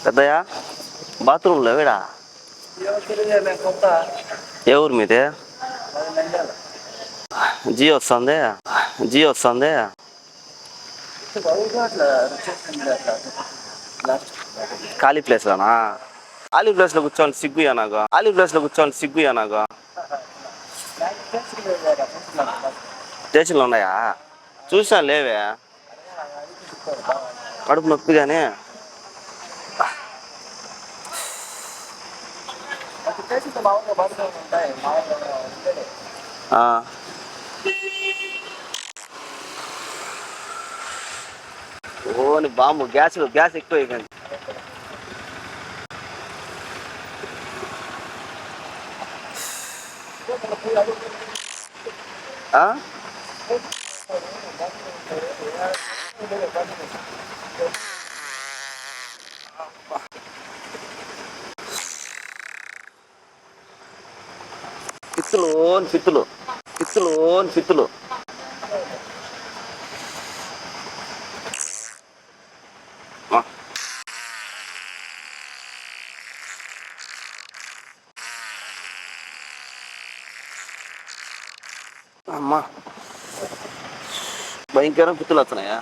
పెద్దయ్యా బాత్రూంలో వీడా ఏ ఊరు మీది? జియో వస్తుంది, జియో వస్తుంది. ఖాళీ ప్లేస్లోనా? ఖాళీ ప్లేస్లో కూర్చోవాలి సిగ్గుయా నాకు, ఖాళీ ప్లేస్లో కూర్చోవాలి సిగ్గుయా నాకు. స్టేషన్లు ఉన్నాయా? చూసాను లేవే, కడుపు నొప్పి కానీ. ఓని బాంబు గ్యాస్ ఎక్కువ అయిపోయింది. పిత్తులు పిత్తులు. అమ్మా భయంకరం పిత్తులు వస్తున్నాయా?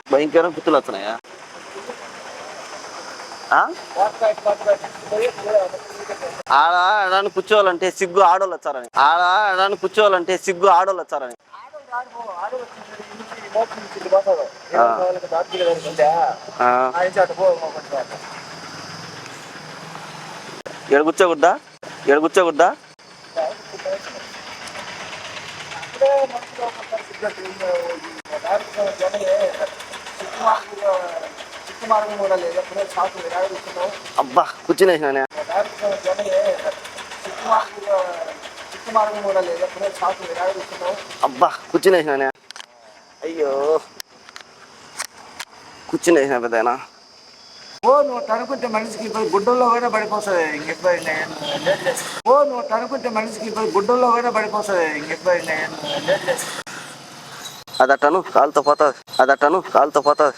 ఆడడానికి కూర్చోవాలంటే సిగ్గు ఆడోళ్ళు వచ్చారని. ఎడ కూర్చోకూడదా? అబ్బా కూర్చునేసినా. అయ్యో కూర్చునేసిన పెద్దనా. నువ్వు తనుకుంటే మనిషికి గుడ్డల్లో కూడా పడిపోతుంది ఇంకెప్పుడు. నువ్వు తనుకుంటే మనిషికి గుడ్డల్లో కూడా పడిపోతుంది ఇంకెప్పుడు. అదట్టను కాలుతో పోతుంది.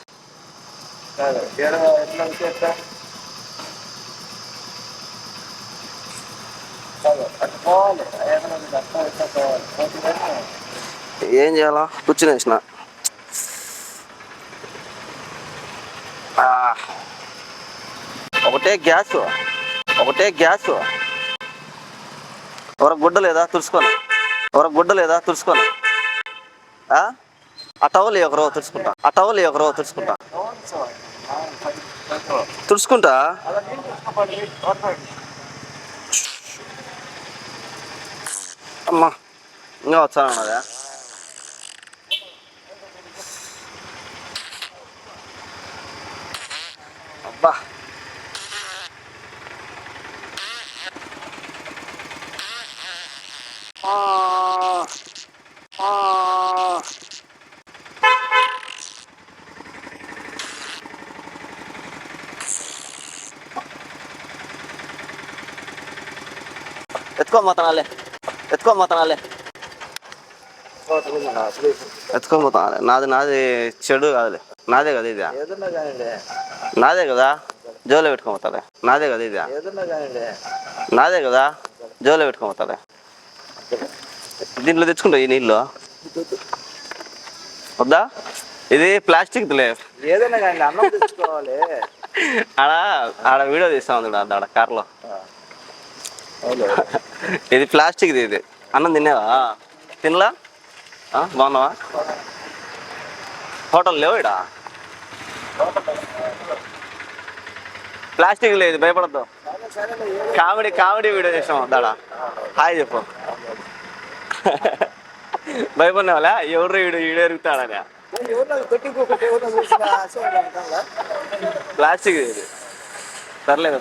ఏం చేయాలా? కూర్చునేసిన. ఒకటే గ్యాస్. ఎవరికి గుడ్డ లేదా తుడుచుకోను. ఆ టవల్ ఒకరో తుడుచుకుంటా. అమ్మా ఇంకా వచ్చానన్నదా? అబ్బా ఎత్తుకోమోతానాలే. నాది చెడు కాదులే. నాదే కదా ఇది, నాదే కదా జోలో పెట్టుకోమోతాలే. నాదే కదా జోలో పెట్టుకోమోతాలే. దీంట్లో తెచ్చుకుంటా ఈ నీళ్ళు వద్దా? ఇది ప్లాస్టిక్ లే. ఏదైనా కానీ అన్నం తెచ్చుకోవాలి. ఆడ వీడియో తీస్తా ఉంది ఆడ కార్లో. ఇది ప్లాస్టిక్. ఇది అన్నం తినేవా? తినలా? బాగున్నావా? హోటల్ లేవు ఇడా? ప్లాస్టిక్ లేదు, భయపడద్దు. కామెడీ వీడియో చేసాం దాడా. హాయ్ చెప్పు. భయపడిన వాళ్ళ ఎవరు వీడియో ఎరుగుతాడని. ప్లాస్టిక్ ఇది సర్లేదు.